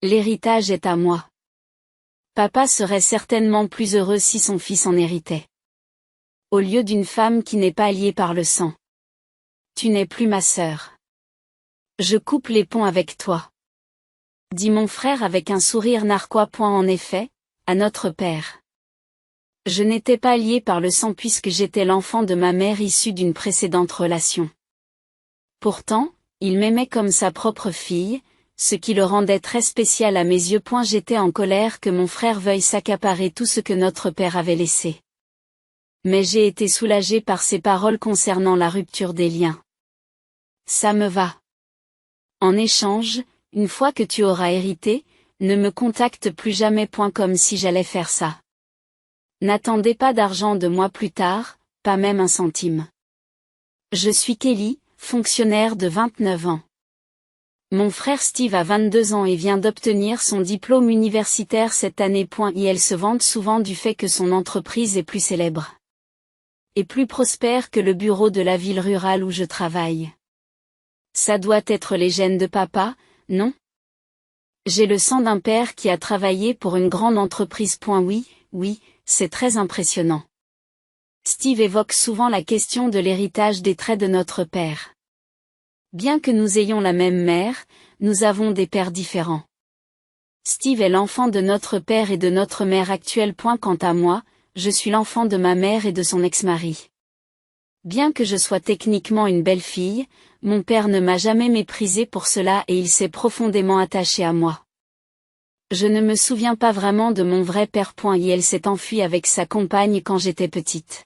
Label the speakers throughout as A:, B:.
A: L'héritage est à moi. Papa serait certainement plus heureux si son fils en héritait. Au lieu d'une femme qui n'est pas liée par le sang. Tu n'es plus ma sœur. Je coupe les ponts avec toi. Dit mon frère avec un sourire narquois. En effet, à notre père. Je n'étais pas lié par le sang puisque j'étais l'enfant de ma mère issue d'une précédente relation. Pourtant, il m'aimait comme sa propre fille, ce qui le rendait très spécial à mes yeux. J'étais en colère que mon frère veuille s'accaparer tout ce que notre père avait laissé. Mais j'ai été soulagé par ses paroles concernant la rupture des liens. Ça me va. En échange, une fois que tu auras hérité, ne me contacte plus jamais. Comme si j'allais faire ça. N'attendez pas d'argent de moi plus tard, pas même un centime. Je suis Kelly, fonctionnaire de 29 ans. Mon frère Steve a 22 ans et vient d'obtenir son diplôme universitaire cette année. Il se vante souvent du fait que son entreprise est plus célèbre et plus prospère que le bureau de la ville rurale où je travaille. Ça doit être les gènes de papa, non? J'ai le sang d'un père qui a travaillé pour une grande entreprise. Oui, c'est très impressionnant. Steve évoque souvent la question de l'héritage des traits de notre père. Bien que nous ayons la même mère, nous avons des pères différents. Steve est l'enfant de notre père et de notre mère actuelle. Quant à moi, je suis l'enfant de ma mère et de son ex-mari. Bien que je sois techniquement une belle fille, mon père ne m'a jamais méprisée pour cela et il s'est profondément attaché à moi. Je ne me souviens pas vraiment de mon vrai père. Il s'est enfui avec sa compagne quand j'étais petite.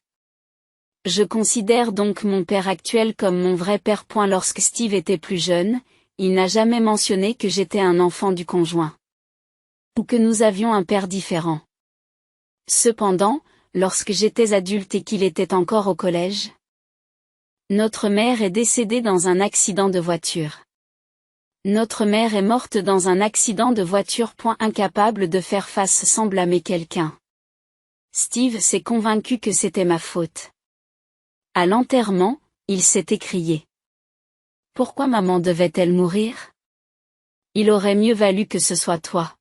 A: Je considère donc mon père actuel comme mon vrai père. Lorsque Steve était plus jeune, il n'a jamais mentionné que j'étais un enfant du conjoint. Ou que nous avions un père différent. Cependant, lorsque j'étais adulte et qu'il était encore au collège, notre mère est décédée dans un accident de voiture. Notre mère est morte dans un accident de voiture. Incapable de faire face sans blâmer quelqu'un. Steve s'est convaincu que c'était ma faute. À l'enterrement, il s'est écrié. Pourquoi maman devait-elle mourir? Il aurait mieux valu que ce soit toi.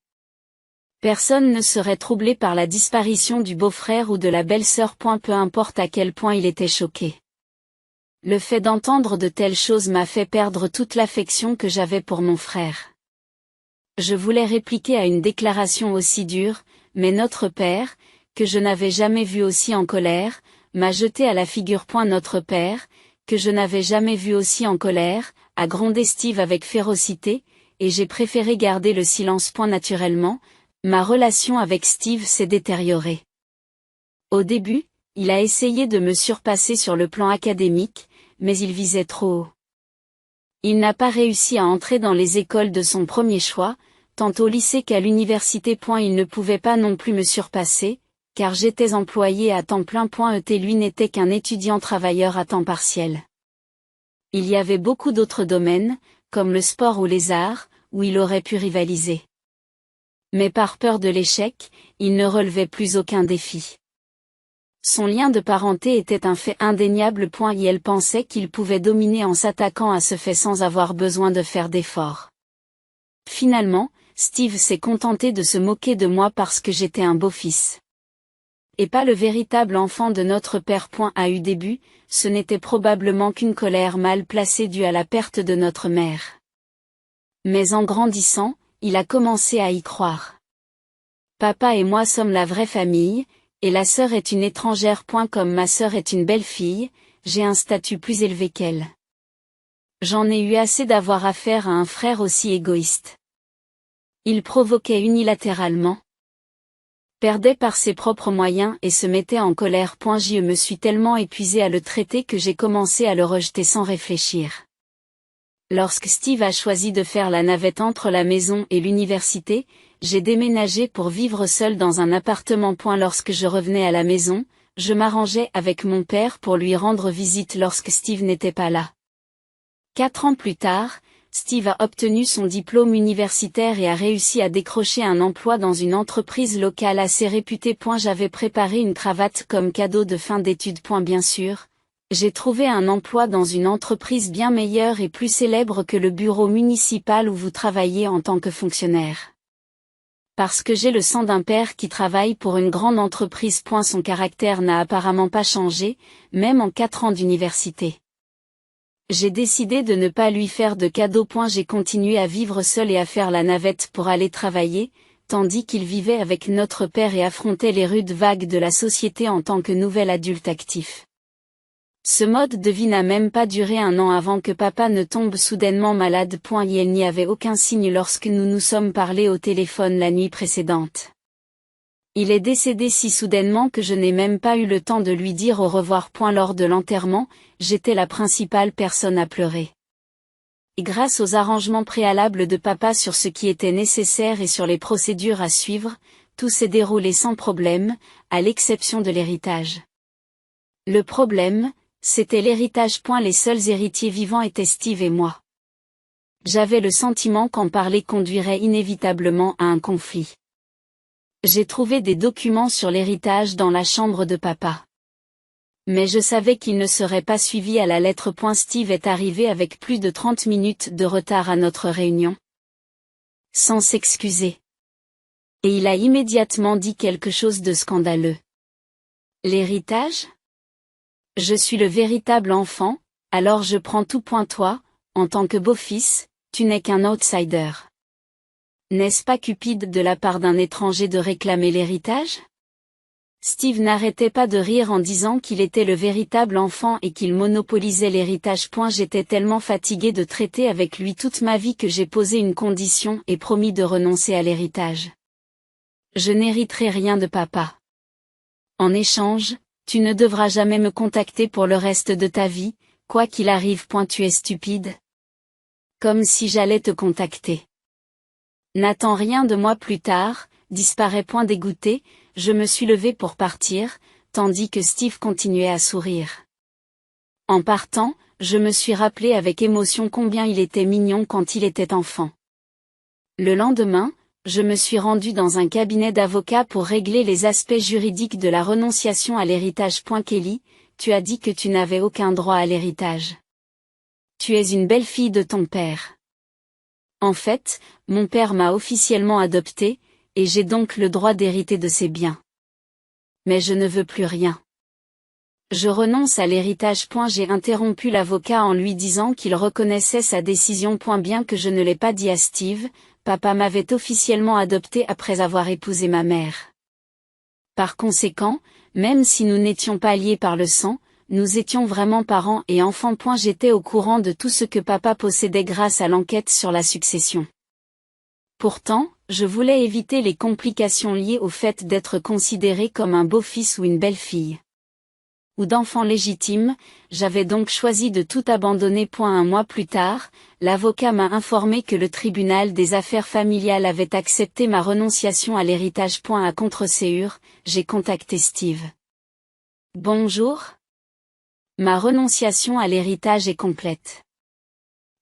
A: Personne ne serait troublé par la disparition du beau-frère ou de la belle-sœur. Peu importe à quel point il était choqué. Le fait d'entendre de telles choses m'a fait perdre toute l'affection que j'avais pour mon frère. Je voulais répliquer à une déclaration aussi dure, mais notre père, que je n'avais jamais vu aussi en colère, m'a jeté à la figure. Notre père, que je n'avais jamais vu aussi en colère, a grondé Steve avec férocité, et j'ai préféré garder le silence. Naturellement, ma relation avec Steve s'est détériorée. Au début, il a essayé de me surpasser sur le plan académique, mais il visait trop haut. Il n'a pas réussi à entrer dans les écoles de son premier choix, tant au lycée qu'à l'université. Il ne pouvait pas non plus me surpasser, car j'étais employé à temps plein. Lui n'était qu'un étudiant travailleur à temps partiel. Il y avait beaucoup d'autres domaines, comme le sport ou les arts, où il aurait pu rivaliser. Mais par peur de l'échec, il ne relevait plus aucun défi. Son lien de parenté était un fait indéniable. Il pensait qu'il pouvait dominer en s'attaquant à ce fait sans avoir besoin de faire d'efforts. Finalement, Steve s'est contenté de se moquer de moi parce que j'étais un beau-fils. Et pas le véritable enfant de notre père. A eu début, ce n'était probablement qu'une colère mal placée due à la perte de notre mère. Mais en grandissant, il a commencé à y croire. Papa et moi sommes la vraie famille, et la sœur est une étrangère. Comme ma sœur est une belle fille, j'ai un statut plus élevé qu'elle. J'en ai eu assez d'avoir affaire à un frère aussi égoïste. Il provoquait unilatéralement, perdait par ses propres moyens et se mettait en colère. Je me suis tellement épuisé à le traiter que j'ai commencé à le rejeter sans réfléchir. Lorsque Steve a choisi de faire la navette entre la maison et l'université, j'ai déménagé pour vivre seul dans un appartement. Lorsque je revenais à la maison, je m'arrangeais avec mon père pour lui rendre visite lorsque Steve n'était pas là. 4 ans plus tard, Steve a obtenu son diplôme universitaire et a réussi à décrocher un emploi dans une entreprise locale assez réputée. J'avais préparé une cravate comme cadeau de fin d'études. Bien sûr, j'ai trouvé un emploi dans une entreprise bien meilleure et plus célèbre que le bureau municipal où vous travaillez en tant que fonctionnaire. Parce que j'ai le sang d'un père qui travaille pour une grande entreprise. Son caractère n'a apparemment pas changé, même en 4 ans d'université. J'ai décidé de ne pas lui faire de cadeaux. J'ai continué à vivre seul et à faire la navette pour aller travailler, tandis qu'il vivait avec notre père et affrontait les rudes vagues de la société en tant que nouvel adulte actif. Ce mode de vie n'a même pas duré 1 an avant que papa ne tombe soudainement malade. Il n'y avait aucun signe lorsque nous nous sommes parlé au téléphone la nuit précédente. Il est décédé si soudainement que je n'ai même pas eu le temps de lui dire au revoir. Lors de l'enterrement, j'étais la principale personne à pleurer. Et grâce aux arrangements préalables de papa sur ce qui était nécessaire et sur les procédures à suivre, tout s'est déroulé sans problème, à l'exception de l'héritage. Le problème, c'était l'héritage. Les seuls héritiers vivants étaient Steve et moi. J'avais le sentiment qu'en parler conduirait inévitablement à un conflit. J'ai trouvé des documents sur l'héritage dans la chambre de papa. Mais je savais qu'il ne serait pas suivi à la lettre. Steve est arrivé avec plus de 30 minutes de retard à notre réunion. Sans s'excuser. Et il a immédiatement dit quelque chose de scandaleux. L'héritage ? Je suis le véritable enfant, alors je prends tout. Toi, en tant que beau-fils, tu n'es qu'un outsider. N'est-ce pas cupide de la part d'un étranger de réclamer l'héritage ? Steve n'arrêtait pas de rire en disant qu'il était le véritable enfant et qu'il monopolisait l'héritage. J'étais tellement fatiguée de traiter avec lui toute ma vie que j'ai posé une condition et promis de renoncer à l'héritage. Je n'hériterai rien de papa. En échange, tu ne devras jamais me contacter pour le reste de ta vie, quoi qu'il arrive. Tu es stupide. Comme si j'allais te contacter. N'attends rien de moi plus tard, disparaît. Dégoûté, je me suis levée pour partir, tandis que Steve continuait à sourire. En partant, je me suis rappelé avec émotion combien il était mignon quand il était enfant. Le lendemain, je me suis rendue dans un cabinet d'avocats pour régler les aspects juridiques de la renonciation à l'héritage. Kelly, tu as dit que tu n'avais aucun droit à l'héritage. Tu es une belle-fille de ton père. En fait, mon père m'a officiellement adoptée, et j'ai donc le droit d'hériter de ses biens. Mais je ne veux plus rien. Je renonce à l'héritage. J'ai interrompu l'avocat en lui disant qu'il reconnaissait sa décision. Bien que je ne l'ai pas dit à Steve, papa m'avait officiellement adopté après avoir épousé ma mère. Par conséquent, même si nous n'étions pas liés par le sang, nous étions vraiment parents et enfants. J'étais au courant de tout ce que papa possédait grâce à l'enquête sur la succession. Pourtant, je voulais éviter les complications liées au fait d'être considéré comme un beau-fils ou une belle-fille. Ou d'enfant légitime, j'avais donc choisi de tout abandonner. 1 mois plus tard, l'avocat m'a informé que le tribunal des affaires familiales avait accepté ma renonciation à l'héritage. À contre-séure, j'ai contacté Steve. Bonjour. Ma renonciation à l'héritage est complète.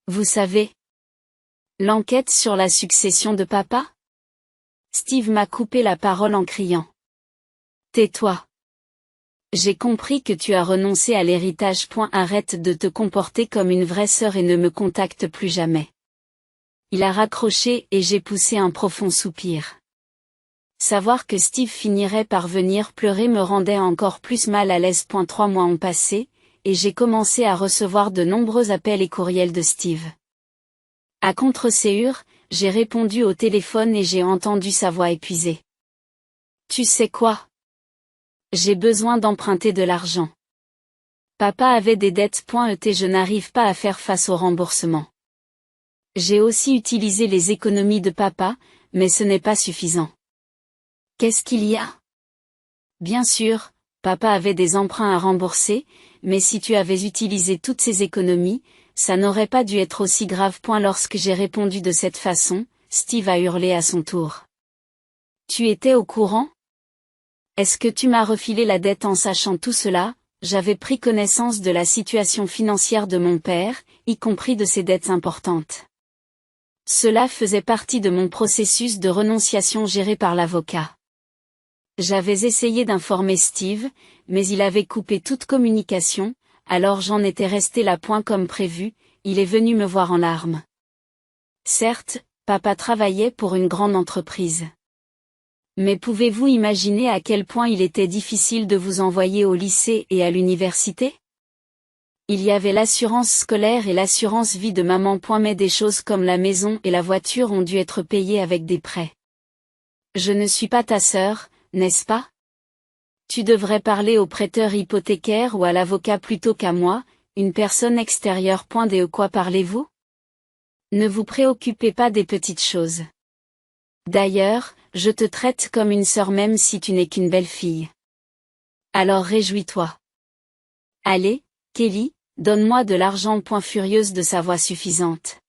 A: Vous savez, l'enquête sur la succession de papa ? Steve m'a coupé la parole en criant. Tais-toi. J'ai compris que tu as renoncé à l'héritage. Arrête de te comporter comme une vraie sœur et ne me contacte plus jamais. Il a raccroché et j'ai poussé un profond soupir. Savoir que Steve finirait par venir pleurer me rendait encore plus mal à l'aise. 3 mois ont passé, et j'ai commencé à recevoir de nombreux appels et courriels de Steve. À contre-séure, j'ai répondu au téléphone et j'ai entendu sa voix épuisée. Tu sais quoi ? J'ai besoin d'emprunter de l'argent. Papa avait des dettes. Je n'arrive pas à faire face au remboursement. J'ai aussi utilisé les économies de papa, mais ce n'est pas suffisant. Qu'est-ce qu'il y a ? Bien sûr, papa avait des emprunts à rembourser, mais si tu avais utilisé toutes ces économies, ça n'aurait pas dû être aussi grave. Lorsque j'ai répondu de cette façon, Steve a hurlé à son tour. Tu étais au courant ? Est-ce que tu m'as refilé la dette en sachant tout cela ? J'avais pris connaissance de la situation financière de mon père, y compris de ses dettes importantes. Cela faisait partie de mon processus de renonciation géré par l'avocat. J'avais essayé d'informer Steve, mais il avait coupé toute communication, alors j'en étais resté là. Comme prévu, il est venu me voir en larmes. Certes, papa travaillait pour une grande entreprise. Mais pouvez-vous imaginer à quel point il était difficile de vous envoyer au lycée et à l'université? Il y avait l'assurance scolaire et l'assurance vie de maman. Mais des choses comme la maison et la voiture ont dû être payées avec des prêts. Je ne suis pas ta sœur, n'est-ce pas? Tu devrais parler au prêteur hypothécaire ou à l'avocat plutôt qu'à moi, une personne extérieure. De quoi parlez-vous? Ne vous préoccupez pas des petites choses. D'ailleurs, je te traite comme une sœur même si tu n'es qu'une belle fille. Alors réjouis-toi. Allez, Kelly, donne-moi de l'argent. Furieuse de sa voix suffisante.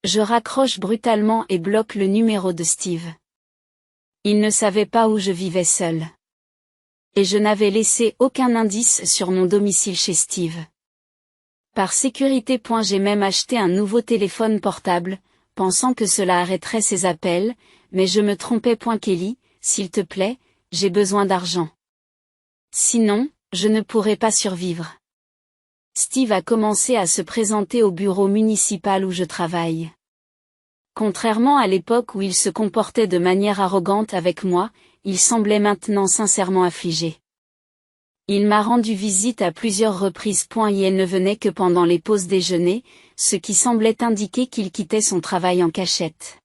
A: Je raccroche brutalement et bloque le numéro de Steve. Il ne savait pas où je vivais seule. Et je n'avais laissé aucun indice sur mon domicile chez Steve. Par sécurité. J'ai même acheté un nouveau téléphone portable, pensant que cela arrêterait ses appels, mais je me trompais. Kelly, s'il te plaît, j'ai besoin d'argent. Sinon, je ne pourrai pas survivre. Steve a commencé à se présenter au bureau municipal où je travaille. Contrairement à l'époque où il se comportait de manière arrogante avec moi, il semblait maintenant sincèrement affligé. Il m'a rendu visite à plusieurs reprises. Et elle ne venait que pendant les pauses déjeuner, ce qui semblait indiquer qu'il quittait son travail en cachette.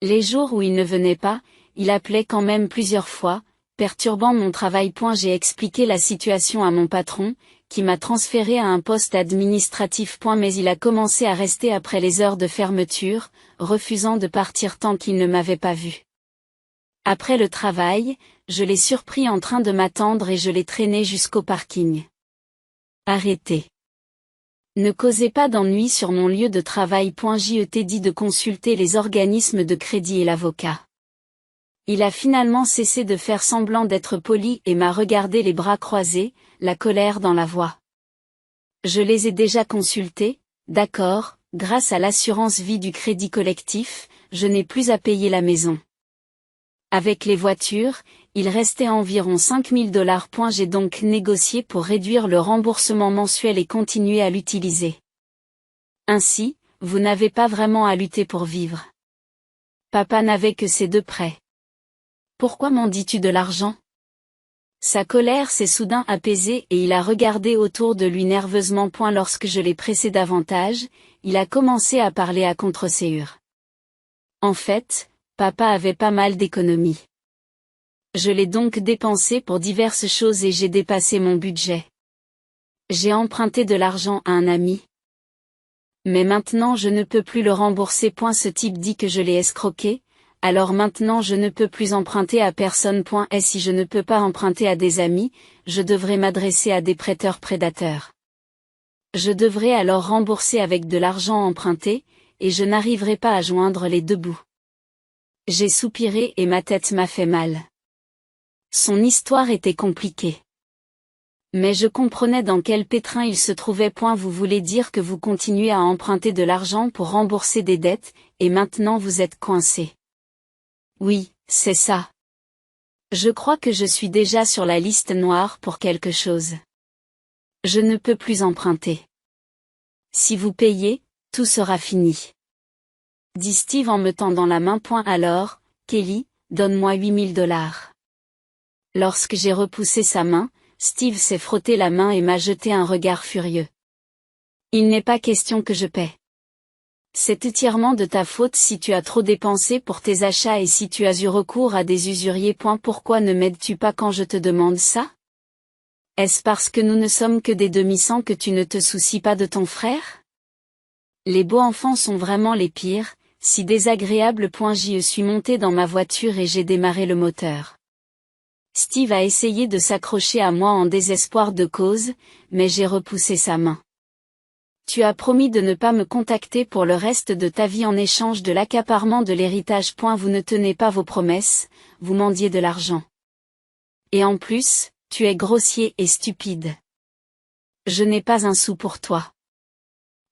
A: Les jours où il ne venait pas, il appelait quand même plusieurs fois, perturbant mon travail. J'ai expliqué la situation à mon patron, qui m'a transféré à un poste administratif. Mais il a commencé à rester après les heures de fermeture, refusant de partir tant qu'il ne m'avait pas vu. Après le travail, je l'ai surpris en train de m'attendre et je l'ai traîné jusqu'au parking. Arrêtez. Ne causez pas d'ennui sur mon lieu de travail. Je t'ai dit de consulter les organismes de crédit et l'avocat. Il a finalement cessé de faire semblant d'être poli et m'a regardé les bras croisés, la colère dans la voix. Je les ai déjà consultés, d'accord, grâce à l'assurance vie du crédit collectif, je n'ai plus à payer la maison. Avec les voitures, il restait environ $5 000. J'ai donc négocié pour réduire le remboursement mensuel et continuer à l'utiliser. Ainsi, vous n'avez pas vraiment à lutter pour vivre. Papa n'avait que ces 2 prêts. Pourquoi m'en dis-tu de l'argent? Sa colère s'est soudain apaisée et il a regardé autour de lui nerveusement. Lorsque je l'ai pressé davantage, il a commencé à parler à contre-séhure. En fait, papa avait pas mal d'économies. Je l'ai donc dépensé pour diverses choses et j'ai dépassé mon budget. J'ai emprunté de l'argent à un ami. Mais maintenant je ne peux plus le rembourser. Ce type dit que je l'ai escroqué, alors maintenant je ne peux plus emprunter à personne. Et si je ne peux pas emprunter à des amis, je devrais m'adresser à des prêteurs prédateurs. Je devrais alors rembourser avec de l'argent emprunté, et je n'arriverai pas à joindre les 2 bouts. J'ai soupiré et ma tête m'a fait mal. Son histoire était compliquée. Mais je comprenais dans quel pétrin il se trouvait. Vous voulez dire que vous continuez à emprunter de l'argent pour rembourser des dettes, et maintenant vous êtes coincé. Oui, c'est ça. Je crois que je suis déjà sur la liste noire pour quelque chose. Je ne peux plus emprunter. Si vous payez, tout sera fini. Dit Steve en me tendant la main. Alors, Kelly, donne-moi $8 000. Lorsque j'ai repoussé sa main, Steve s'est frotté la main et m'a jeté un regard furieux. Il n'est pas question que je paie. C'est entièrement de ta faute si tu as trop dépensé pour tes achats et si tu as eu recours à des usuriers. Pourquoi ne m'aides-tu pas quand je te demande ça? Est-ce parce que nous ne sommes que des demi-sangs que tu ne te soucies pas de ton frère? Les beaux enfants sont vraiment les pires, si désagréables. Je suis monté dans ma voiture et j'ai démarré le moteur. Steve a essayé de s'accrocher à moi en désespoir de cause, mais j'ai repoussé sa main. Tu as promis de ne pas me contacter pour le reste de ta vie en échange de l'accaparement de l'héritage. Vous ne tenez pas vos promesses, vous mendiez de l'argent. Et en plus, tu es grossier et stupide. Je n'ai pas un sou pour toi.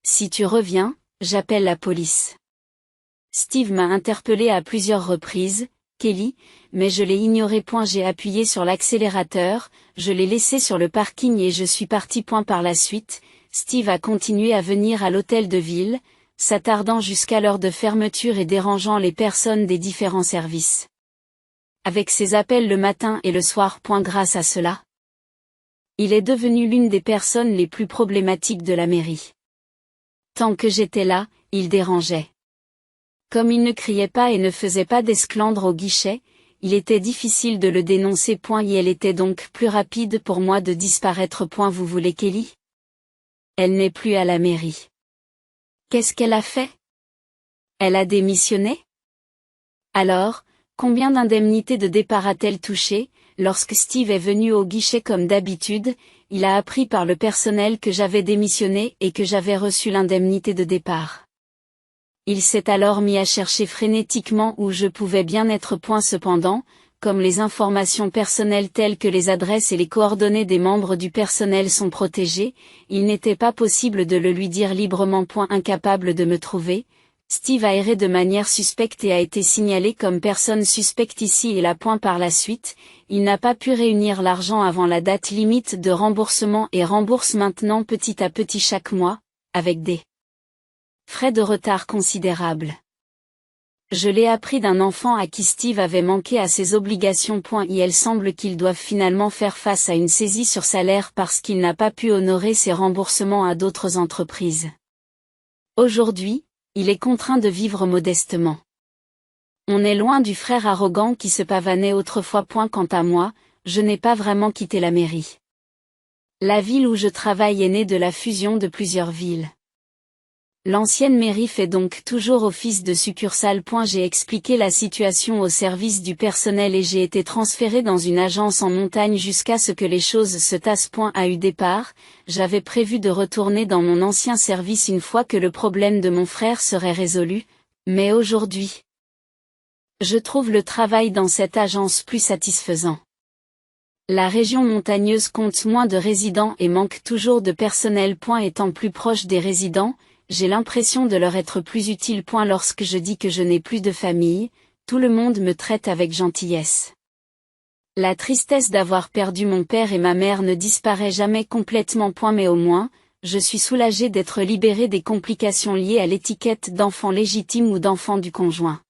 A: Si tu reviens, j'appelle la police. Steve m'a interpellé à plusieurs reprises, Kelly, mais je l'ai ignoré. J'ai appuyé sur l'accélérateur, je l'ai laissé sur le parking et je suis parti. Par la suite, Steve a continué à venir à l'hôtel de ville, s'attardant jusqu'à l'heure de fermeture et dérangeant les personnes des différents services. avec ses appels le matin et le soir. Grâce à cela, il est devenu l'une des personnes les plus problématiques de la mairie. Tant que j'étais là, il dérangeait. Comme il ne criait pas et ne faisait pas d'esclandre au guichet, il était difficile de le dénoncer. Et elle était donc plus rapide pour moi de disparaître. Vous voulez Kelly? Elle n'est plus à la mairie. Qu'est-ce qu'elle a fait? Elle a démissionné? Alors, combien d'indemnités de départ a-t-elle touché? Lorsque Steve est venu au guichet comme d'habitude, il a appris par le personnel que j'avais démissionné et que j'avais reçu l'indemnité de départ. Il s'est alors mis à chercher frénétiquement où je pouvais bien être. Cependant, comme les informations personnelles telles que les adresses et les coordonnées des membres du personnel sont protégées, il n'était pas possible de le lui dire librement. Incapable de me trouver, Steve a erré de manière suspecte et a été signalé comme personne suspecte ici et là. Par la suite, il n'a pas pu réunir l'argent avant la date limite de remboursement et rembourse maintenant petit à petit chaque mois, avec des frais de retard considérables. Je l'ai appris d'un enfant à qui Steve avait manqué à ses obligations. Il semble qu'ils doivent finalement faire face à une saisie sur salaire parce qu'il n'a pas pu honorer ses remboursements à d'autres entreprises. Aujourd'hui, il est contraint de vivre modestement. On est loin du frère arrogant qui se pavanait autrefois. Quant à moi, je n'ai pas vraiment quitté la mairie. La ville où je travaille est née de la fusion de plusieurs villes. L'ancienne mairie fait donc toujours office de succursale. J'ai expliqué la situation au service du personnel et j'ai été transféré dans une agence en montagne jusqu'à ce que les choses se tassent. À eu départ, j'avais prévu de retourner dans mon ancien service une fois que le problème de mon frère serait résolu, mais aujourd'hui, je trouve le travail dans cette agence plus satisfaisant. La région montagneuse compte moins de résidents et manque toujours de personnel. Étant plus proche des résidents, j'ai l'impression de leur être plus utile. Lorsque je dis que je n'ai plus de famille, tout le monde me traite avec gentillesse. La tristesse d'avoir perdu mon père et ma mère ne disparaît jamais complètement. Mais au moins, je suis soulagée d'être libérée des complications liées à l'étiquette d'enfant légitime ou d'enfant du conjoint.